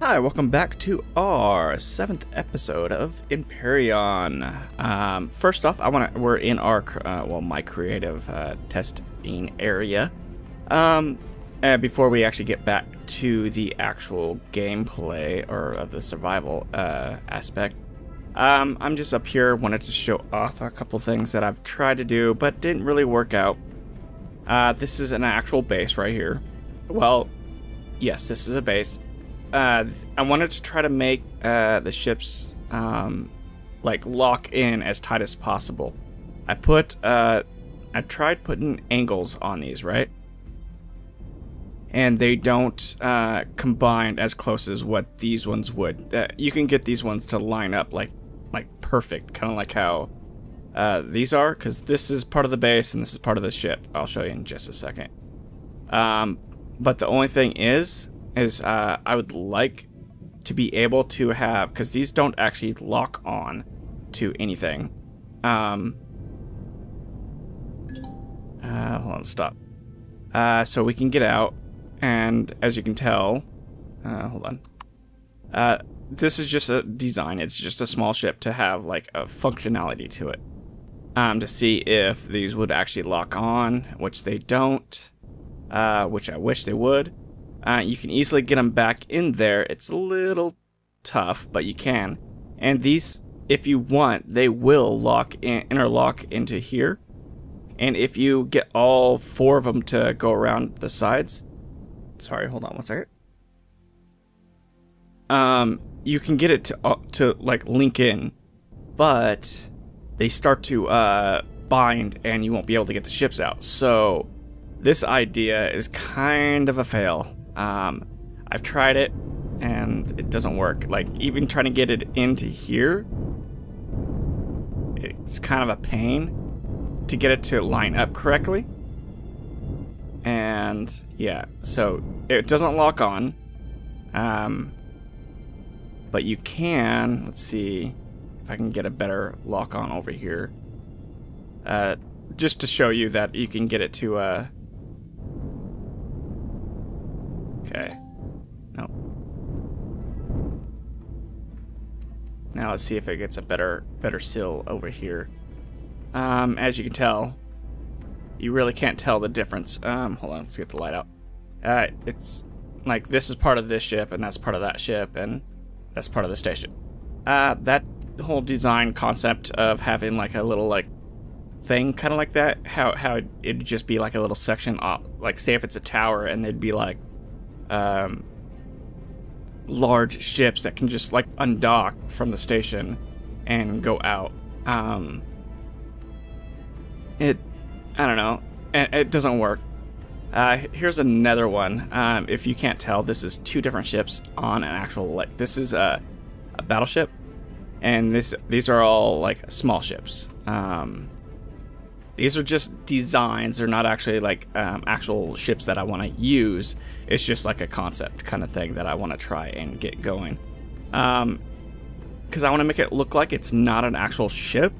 Hi, welcome back to our 7th episode of Empyrion. First off, we're in our, my creative testing area. Before we actually get back to the actual gameplay, or of the survival aspect, I'm just up here, wanted to show off a couple things that I've tried to do, but didn't really work out. This is an actual base right here. Well, yes, this is a base. I wanted to try to make the ships like lock in as tight as possible. I tried putting angles on these, right? And they don't combine as close as what these ones would. You can get these ones to line up like perfect, kind of like how these are, because this is part of the base and this is part of the ship. I'll show you in just a second. But the only thing is I would like to be able to have, because these don't actually lock on to anything. Hold on, stop. So we can get out, and as you can tell, hold on. This is just a design. It's just a small ship to have like a functionality to it. To see if these would actually lock on, which they don't, which I wish they would. You can easily get them back in there. It's a little tough, but you can. And these, if you want, they will interlock into here. And if you get all 4 of them to go around the sides, sorry, hold on one second. You can get it to like link in, but they start to bind, and you won't be able to get the ships out. So this idea is kind of a fail. I've tried it and it doesn't work. Like, even trying to get it into here, it's kind of a pain to get it to line up correctly. And yeah, so it doesn't lock on. But you can, let's see if I can get a better lock on over here. Just to show you that you can get it to okay. No. Now let's see if it gets a better seal over here. As you can tell, you really can't tell the difference. Hold on, let's get the light out. It's like this is part of this ship, and that's part of that ship, and that's part of the station. That whole design concept of having like a little like thing, kind of like that, how it'd just be like a little section off, like say if it's a tower, and they'd be like large ships that can just like undock from the station and go out. I don't know, it doesn't work. Here's another one. If you can't tell, this is 2 different ships on an actual, like, this is a battleship, and these are all like small ships. These are just designs. They're not actually like actual ships that I want to use. It's just like a concept kind of thing that I want to try and get going. Because I want to make it look like it's not an actual ship.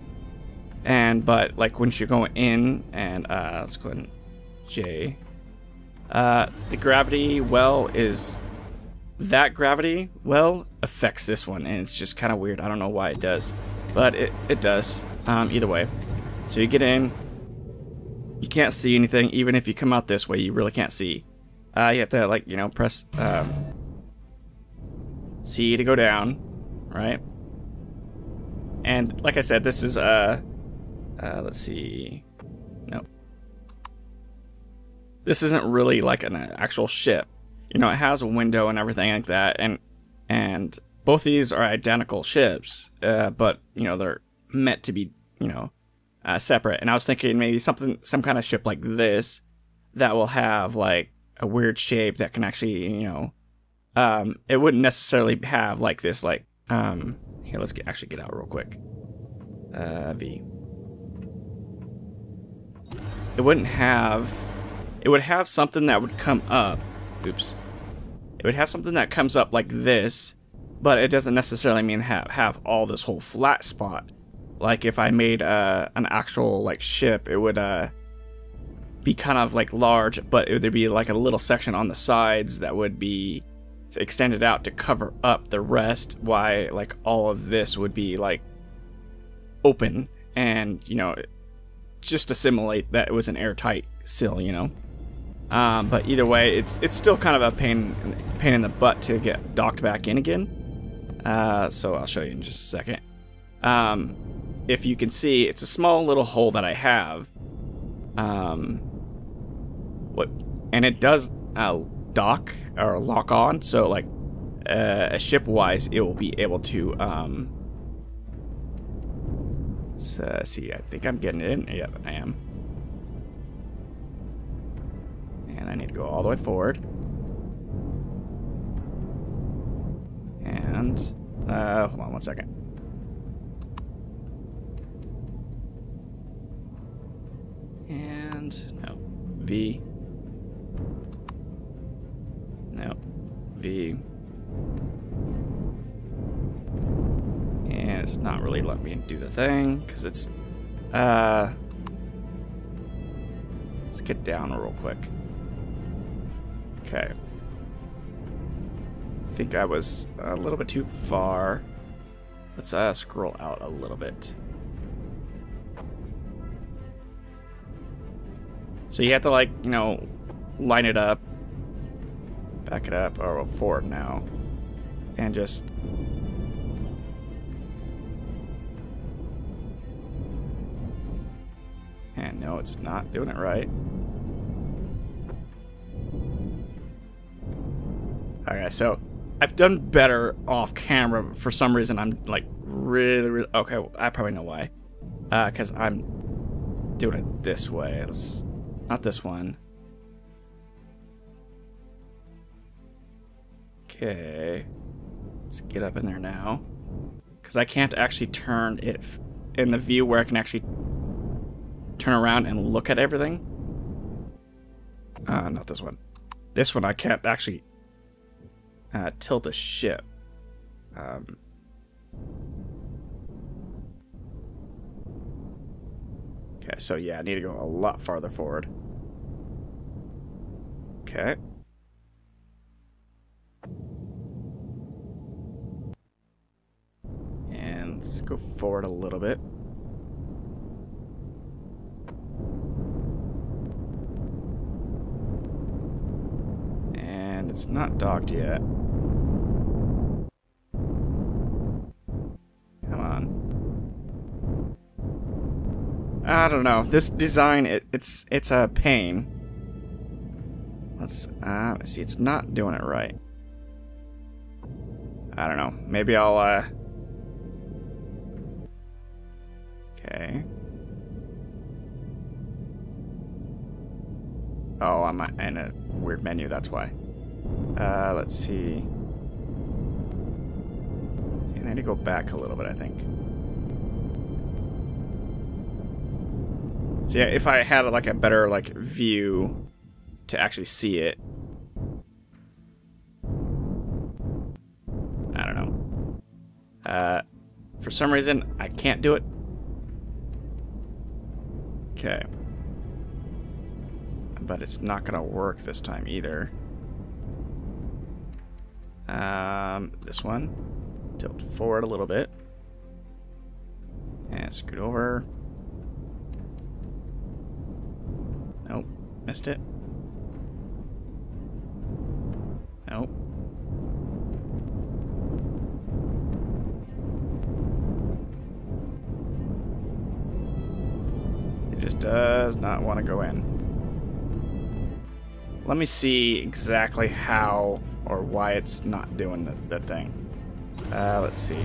But like once you're going in, and let's go ahead and J. The gravity well is, that gravity well affects this one, and it's just kind of weird. I don't know why it does, but it does. Either way. So you get in. You can't see anything. Even if you come out this way, you really can't see. You have to, like, you know, press C to go down, right? And like I said, this is let's see. No. This isn't really like an actual ship. You know, it has a window and everything like that, and both of these are identical ships, but you know, they're meant to be, you know, separate. And I was thinking maybe some kind of ship like this that will have like a weird shape that can actually, you know, it wouldn't necessarily have like this, like here, let's actually get out real quick. V. It wouldn't have. It would have something that would come up. Oops. It would have something that comes up like this, but it doesn't necessarily mean have all this whole flat spot. Like if I made an actual like ship, it would be kind of like large, but there'd be like a little section on the sides that would be extended out to cover up the rest, why like all of this would be like open, and you know, just to simulate that it was an airtight sill, you know. But either way, it's still kind of a pain in the butt to get docked back in again. So I'll show you in just a second. If you can see, it's a small little hole that I have. And it does dock or lock on, so like ship-wise, it will be able to. Let's see, I think I'm getting it in. Yep, I am. And I need to go all the way forward. And hold on one second. And no, V. No, V. And it's not really letting me do the thing because it's let's get down real quick. Okay. I think I was a little bit too far. Let's scroll out a little bit. So you have to, like, you know, line it up, back it up, or forward now, and just and no, it's not doing it right. Okay, so I've done better off camera. For some reason, I'm like really okay. I probably know why. Because I'm doing it this way. Not this one. Okay, let's get up in there now. Because I can't actually turn it in the view where I can actually turn around and look at everything. Not this one. This one I can't actually tilt a ship. Okay, so yeah, I need to go a lot farther forward. Okay. And let's go forward a little bit. And it's not docked yet. Come on. I don't know. This design, it's a pain. Let's see. It's not doing it right. I don't know. Maybe I'll okay. Oh, I'm in a weird menu. That's why. Let's see. I need to go back a little bit, I think. So yeah, if I had like a better like view to actually see it. I don't know. For some reason, I can't do it. Okay. But it's not gonna work this time either. This one. Tilt forward a little bit. And scoot over. Nope. Missed it. Nope. It just does not want to go in. Let me see exactly how or why it's not doing the thing. Let's see.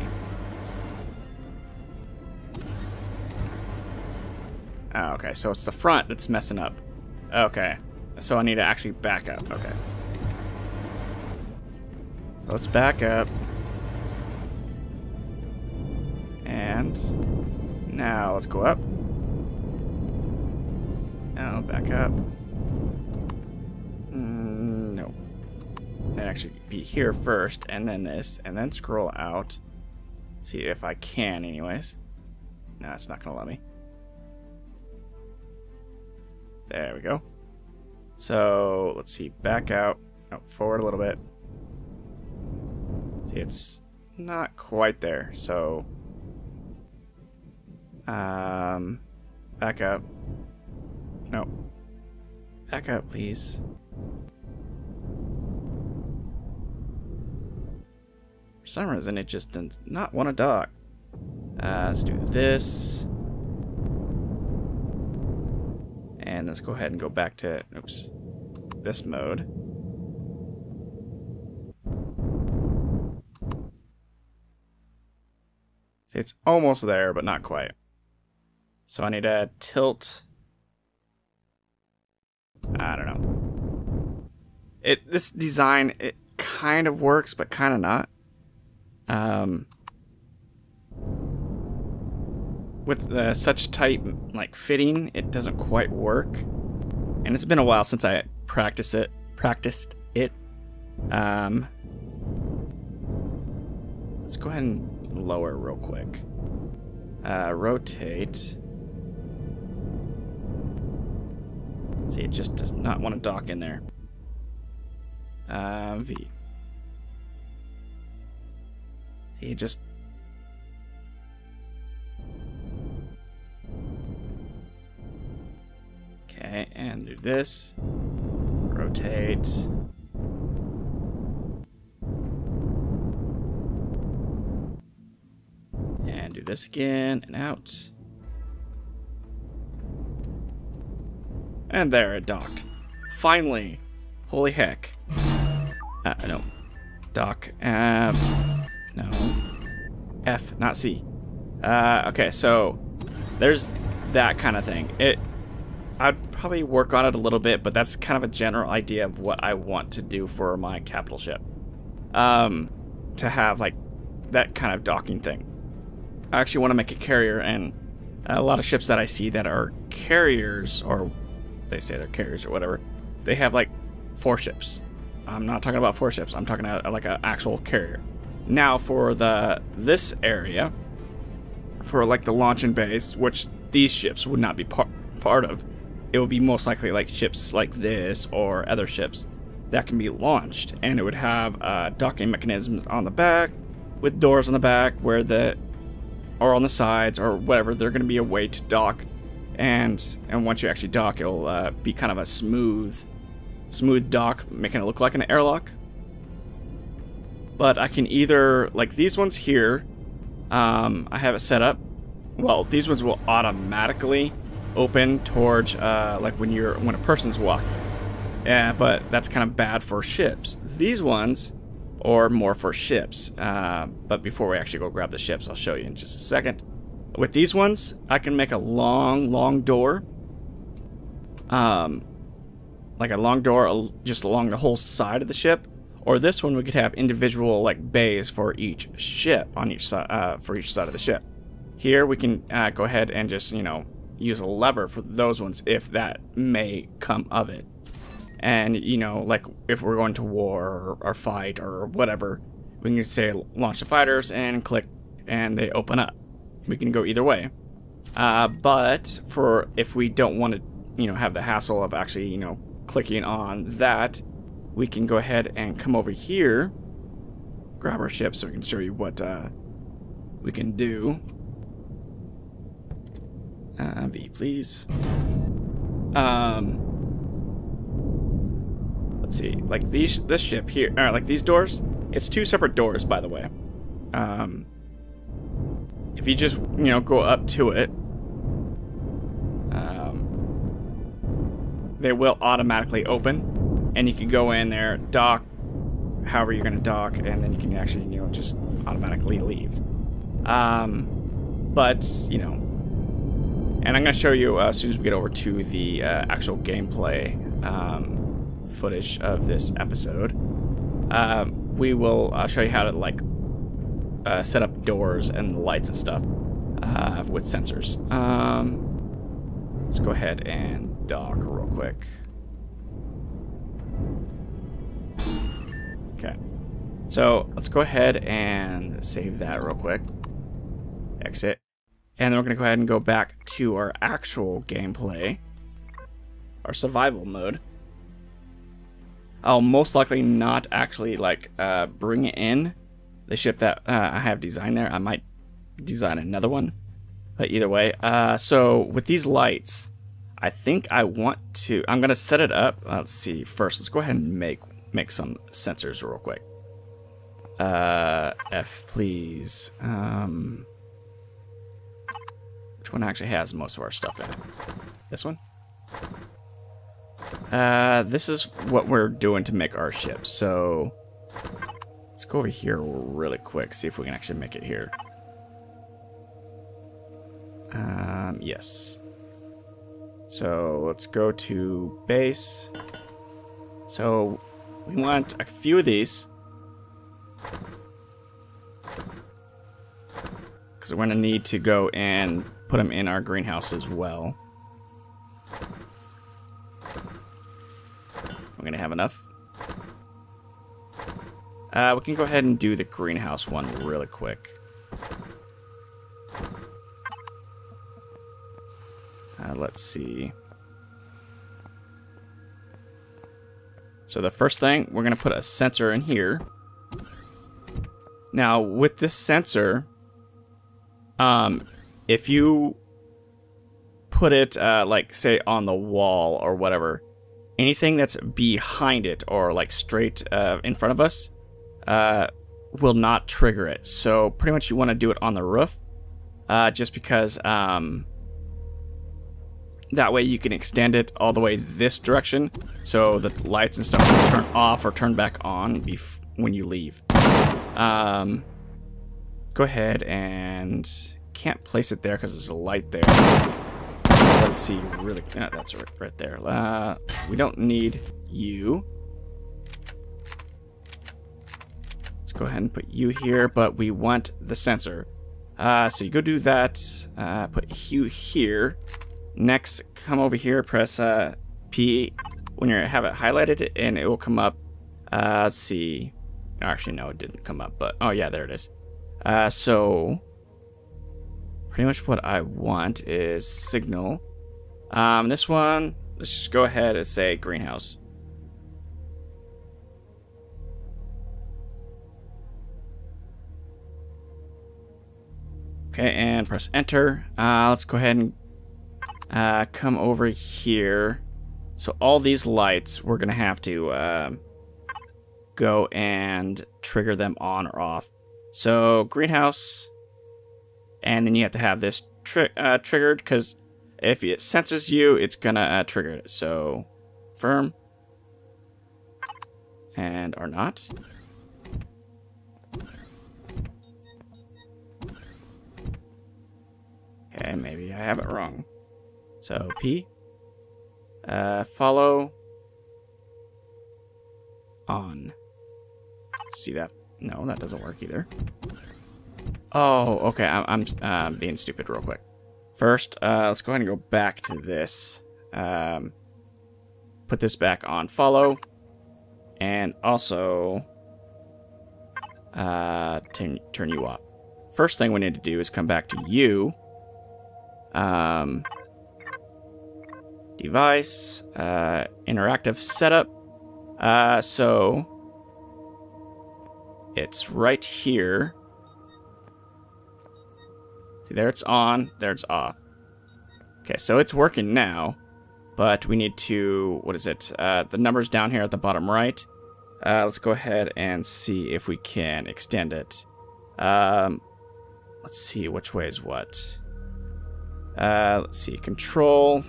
Oh, okay, so it's the front that's messing up. Okay, so I need to actually back up. Okay. So let's back up. And now let's go up. No, back up. No. It'd actually be here first, and then this, and then scroll out. See if I can, anyways. No, it's not gonna let me. There we go. So let's see, back out. Oh, forward a little bit. See, it's not quite there, so back up. No. Back up, please. For some reason, it just does not want to dock. Let's do this. And let's go ahead and go back to, oops, this mode. See, it's almost there, but not quite. So I need to tilt. I don't know. This design, it kind of works, but kind of not. With such tight like fitting, it doesn't quite work. And it's been a while since I practiced it. Let's go ahead and lower real quick. Rotate. See, it just does not want to dock in there. V. See, it just... Okay, and do this. Rotate. And do this again, and out. And there, it docked. Finally! Holy heck. No. Dock. No. F, not C. Okay, so there's that kind of thing. I'd probably work on it a little bit, but that's kind of a general idea of what I want to do for my capital ship. To have like that kind of docking thing. I actually want to make a carrier, and a lot of ships that I see that are carriers, or they say they're carriers or whatever, they have like 4 ships. I'm not talking about 4 ships. I'm talking about like an actual carrier. Now for this area, for like the launching base, which these ships would not be part of, it would be most likely like ships like this or other ships that can be launched, and it would have docking mechanisms on the back with doors on the back where or on the sides or whatever. They're going to be a way to dock, and once you actually dock, it'll be kind of a smooth dock, making it look like an airlock. But I can either, like these ones here, I have it set up. Well, these ones will automatically open towards like when a person's walking. Yeah, but that's kind of bad for ships. These ones are more for ships. But before we actually go grab the ships, I'll show you in just a second. With these ones, I can make a long door. Like a long door just along the whole side of the ship. Or this one, we could have individual like bays for each ship on each side, for each side of the ship. Here we can go ahead and just, you know, use a lever for those ones if that may come of it. And, you know, like if we're going to war or fight or whatever, we can say launch the fighters and click and they open up. We can go either way. But for if we don't want to, you know, have the hassle of actually, you know, clicking on that, we can go ahead and come over here, grab our ship so we can show you what we can do. V, please. Let's see, like this ship here, like these doors, it's 2 separate doors, by the way. If you just, you know, go up to it, they will automatically open, and you can go in there, dock, however you're going to dock, and then you can actually, you know, just automatically leave. But, you know, and I'm going to show you as soon as we get over to the actual gameplay footage of this episode. We will show you how to like set up doors and lights and stuff with sensors. Let's go ahead and dock real quick. Okay, so let's go ahead and save that real quick. Exit. And then we're going to go ahead and go back to our actual gameplay, our survival mode. I'll most likely not actually like bring in the ship that I have designed there. I might design another one, but either way. So with these lights, I think I want to. I'm gonna set it up. Let's see. First, let's go ahead and make some sensors real quick. F, please. Which one actually has most of our stuff in it? This one? This is what we're doing to make our ship. So let's go over here really quick, see if we can actually make it here. Yes. So let's go to base. So we want a few of these, because we're going to need to go and put them in our greenhouse as well. We're going to have enough. We can go ahead and do the greenhouse one really quick. Let's see. So the first thing, we're going to put a sensor in here. Now, with this sensor, if you put it, like, say, on the wall or whatever, anything that's behind it or, like, straight in front of us will not trigger it. So pretty much you want to do it on the roof, just because that way you can extend it all the way this direction, so the lights and stuff will turn off or turn back on when you leave. Go ahead and can't place it there because there's a light there. Let's see, really, that's right there. We don't need you. Let's go ahead and put you here, but we want the sensor. So you go do that. Put you here. Next, come over here, press P when you have it highlighted, and it will come up. Let's see. Actually, no, it didn't come up, but oh yeah, there it is. So pretty much what I want is signal. This one, let's just go ahead and say greenhouse. Okay, and press enter. Let's go ahead and come over here. So all these lights, we're gonna have to go and trigger them on or off. So greenhouse, and then you have to have this triggered, because if it senses you, it's gonna trigger it. So firm and or not. Okay, maybe I have it wrong. So P, follow, on. See that? No, that doesn't work either. Oh, okay. I'm being stupid real quick. First, let's go ahead and go back to this. Put this back on follow, and also turn you off. First thing we need to do is come back to you. Device, interactive setup. So it's right here. See, there it's on, there it's off. Okay, so it's working now, but we need to, what is it? The number's down here at the bottom right. Let's go ahead and see if we can extend it. Let's see which way is what. Let's see, control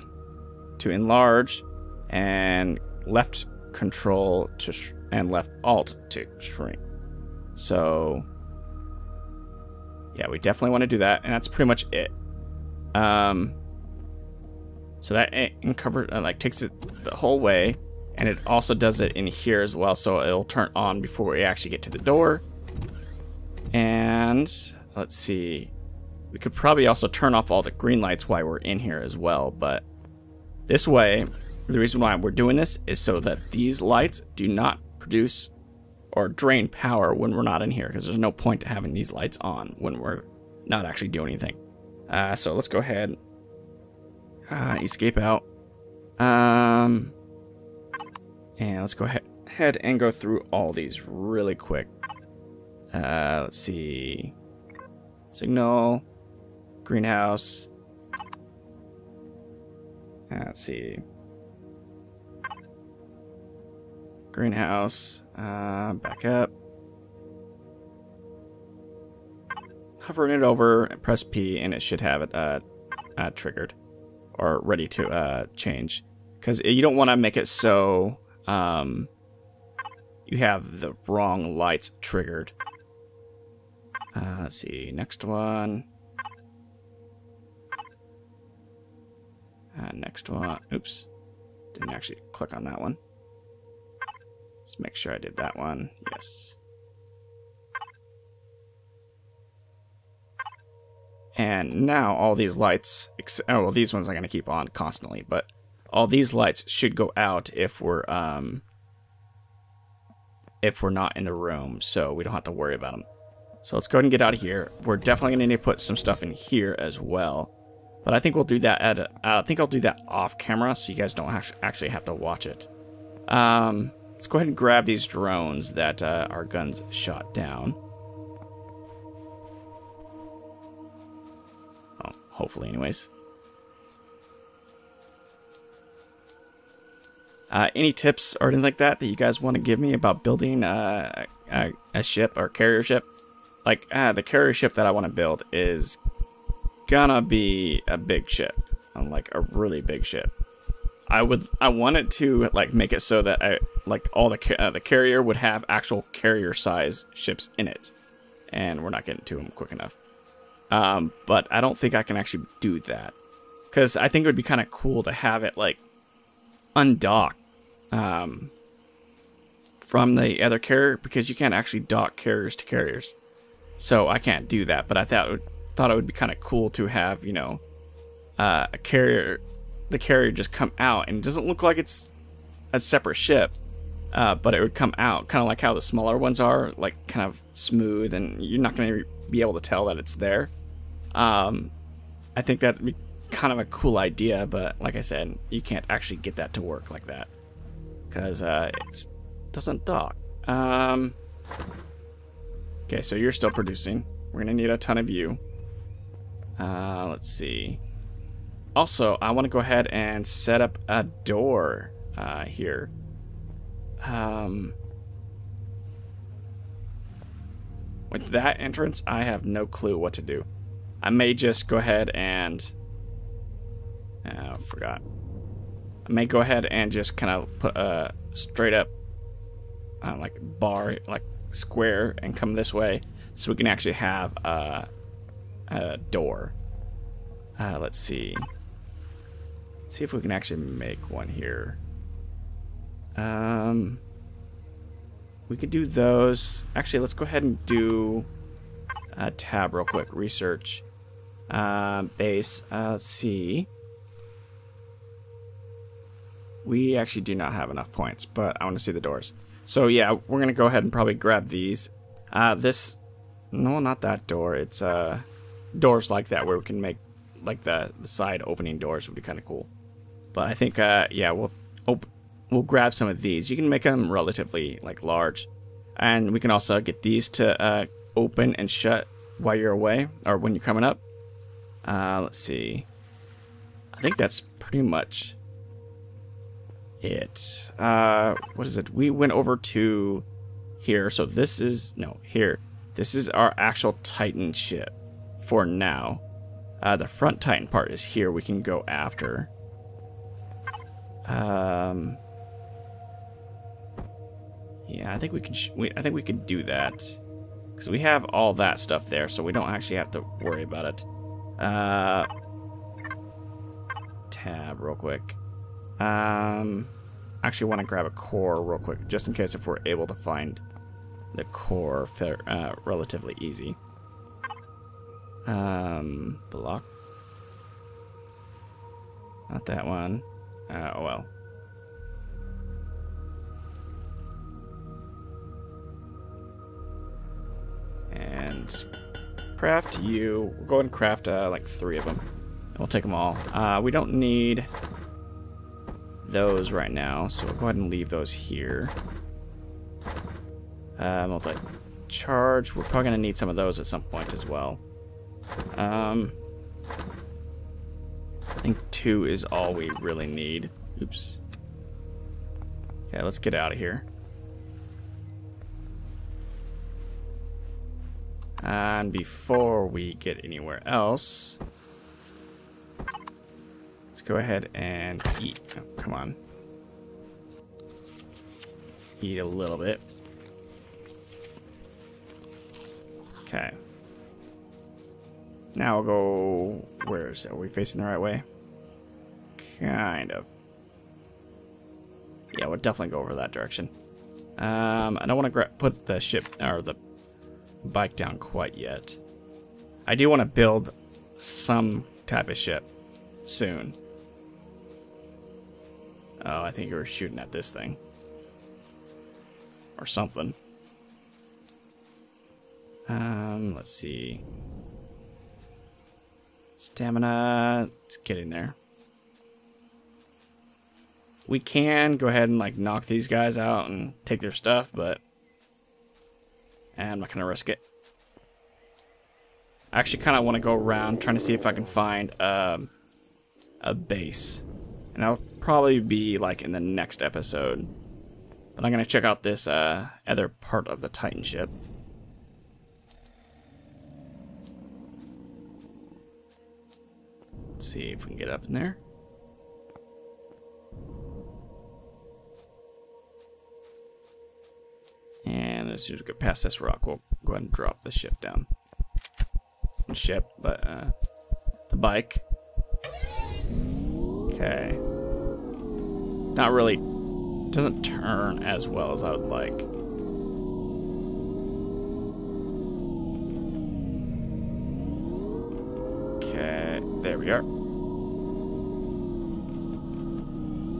to enlarge, and left control to and left alt to shrink. So yeah, we definitely want to do that, and that's pretty much it. So that like takes it the whole way, and it also does it in here as well, so it'll turn on before we actually get to the door. And let's see, we could probably also turn off all the green lights while we're in here as well, but this way, the reason why we're doing this is so that these lights do not produce or drain power when we're not in here, because there's no point to having these lights on when we're not actually doing anything. So let's go ahead, escape out, and let's go ahead and go through all these really quick. Let's see. Signal. Greenhouse. Let's see. Greenhouse. Back up. Hovering it over, and press P, and it should have it triggered or ready to change. Because you don't want to make it so you have the wrong lights triggered. Let's see, next one. Next one. Oops, didn't actually click on that one. Let's make sure I did that one. Yes. And now all these lights, oh, well, these ones I'm going to keep on constantly, but all these lights should go out if we're not in the room, so we don't have to worry about them. So let's go ahead and get out of here. We're definitely going to need to put some stuff in here as well, but I think we'll do that at I think I'll do that off camera, so you guys don't actually have to watch it. Let's go ahead and grab these drones that our guns shot down. Oh, hopefully, anyways. Any tips or anything like that you guys want to give me about building a ship or carrier ship? Like, the carrier ship that I want to build is gonna be a big ship, like a really big ship. I want it to like make it so that all the carrier would have actual carrier size ships in it, and we're not getting to them quick enough. But I don't think I can actually do that, because I think it would be kind of cool to have it like undock from the other carrier, because you can't actually dock carriers to carriers. So I can't do that, but I thought it would be kind of cool to have, you know, a carrier, the carrier just come out, and it doesn't look like it's a separate ship, but it would come out kind of like how the smaller ones are, like kind of smooth, and you're not going to be able to tell that it's there. I think that'd be kind of a cool idea, but like I said, you can't actually get that to work like that, because it doesn't dock. Okay, so you're still producing. We're gonna need a ton of you. Let's see. Also, I want to go ahead and set up a door here. With that entrance, I have no clue what to do. I may just go ahead and... forgot. I may go ahead and just kind of put a straight up like bar, like square, and come this way, so we can actually have a door. Let's see. See if we can actually make one here. We could do those. Actually, let's go ahead and do a tab real quick. Research. Base. Let's see. We actually do not have enough points, but I want to see the doors. So yeah, we're going to go ahead and probably grab these. This... No, not that door. It's doors like that, where we can make like the side opening doors would be kind of cool. But I think, yeah, we'll grab some of these. You can make them relatively like large, and we can also get these to open and shut while you're away, or when you're coming up. Let's see. I think that's pretty much it. What is it? We went over to here, so this is here. This is our actual Titan ship for now. The front Titan part is here. We can go after. Yeah, I think we can. I think we could do that, because we have all that stuff there, so we don't actually have to worry about it. Tab real quick. Actually, want to grab a core real quick, just in case if we're able to find the core relatively easy. Block. Not that one. Oh well. And craft you. We'll go ahead and craft like 3 of them. And we'll take them all. We don't need those right now, so we'll go ahead and leave those here. charge. We're probably gonna need some of those at some point as well. I think 2 is all we really need. Oops. Okay, let's get out of here. And before we get anywhere else, let's go ahead and eat. Oh, come on. Eat a little bit. Okay. Now we'll go... Where is it? Are we facing the right way? Kind of. Yeah, we'll definitely go over that direction. I don't want to put the ship or the bike down quite yet. I do want to build some type of ship soon. Oh, I think you were shooting at this thing. Or something. Let's see. Stamina, it's getting there. We can go ahead and like knock these guys out and take their stuff, but I'm not gonna risk it. I actually kind of want to go around trying to see if I can find a base, and that'll probably be like in the next episode. But I'm gonna check out this other part of the Titan ship. Let's see if we can get up in there. And as soon as we get past this rock, we'll go ahead and drop the ship down. The bike. Okay. Not really, doesn't turn as well as I would like. Okay, there we are.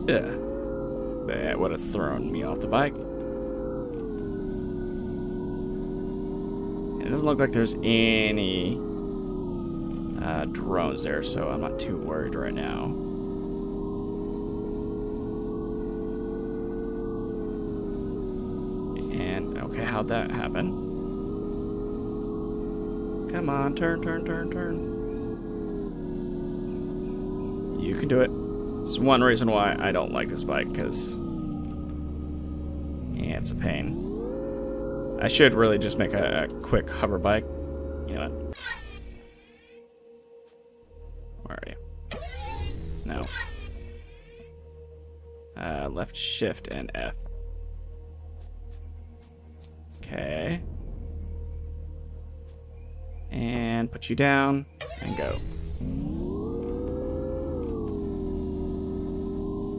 Ugh. That would have thrown me off the bike. It doesn't look like there's any drones there, so I'm not too worried right now. And, okay, how'd that happen? Come on, turn, turn, turn, turn. You can do it. It's one reason why I don't like this bike, because yeah, it's a pain. I should really just make a quick hover bike. You know what? Where are you? No. Left shift and F. Okay. And put you down and go.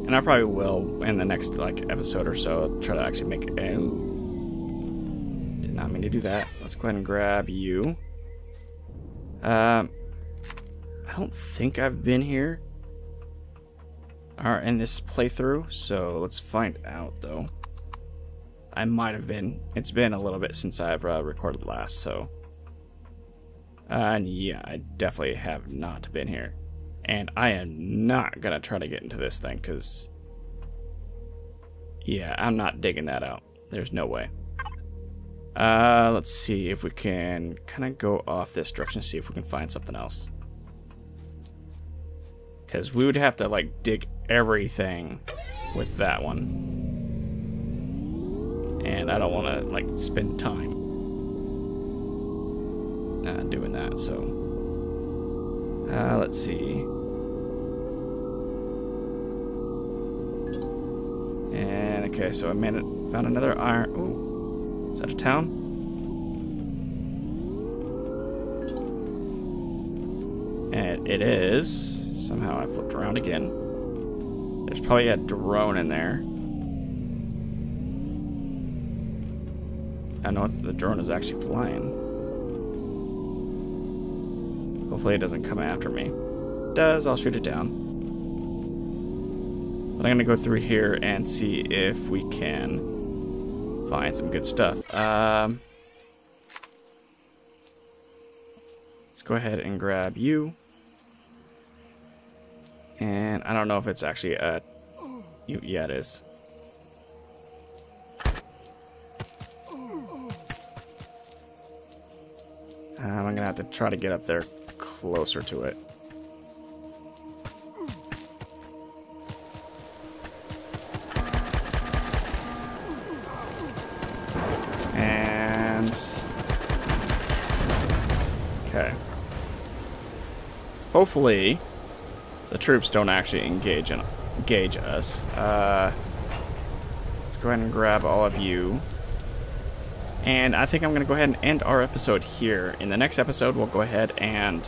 And I probably will in the next like episode or so try to actually make it. Did not mean to do that. Let's go ahead and grab you. I don't think I've been here or in this playthrough, so let's find out though. I might have been. It's been a little bit since I've recorded last, so. And yeah, I definitely have not been here. And I am not gonna try to get into this thing, because yeah, I'm not digging that out. There's no way. Let's see if we can kind of go off this direction, see if we can find something else. Because we would have to like dig everything with that one. And I don't want to like spend time doing that, so let's see. And okay, so I found another iron. Ooh, is that a town? And it is. Somehow I flipped around again. There's probably a drone in there. I know the drone is actually flying. Hopefully it doesn't come after me. If it does, I'll shoot it down. But I'm gonna go through here and see if we can find some good stuff. Let's go ahead and grab you. And I don't know if it's actually a... Yeah, it is. I'm going to have to try to get up there closer to it. And... okay. Hopefully, the troops don't actually engage us. Let's go ahead and grab all of you. And I think I'm going to go ahead and end our episode here. In the next episode, we'll go ahead and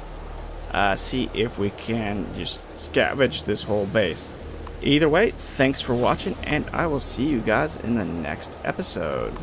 see if we can just scavenge this whole base. Either way, thanks for watching, and I will see you guys in the next episode.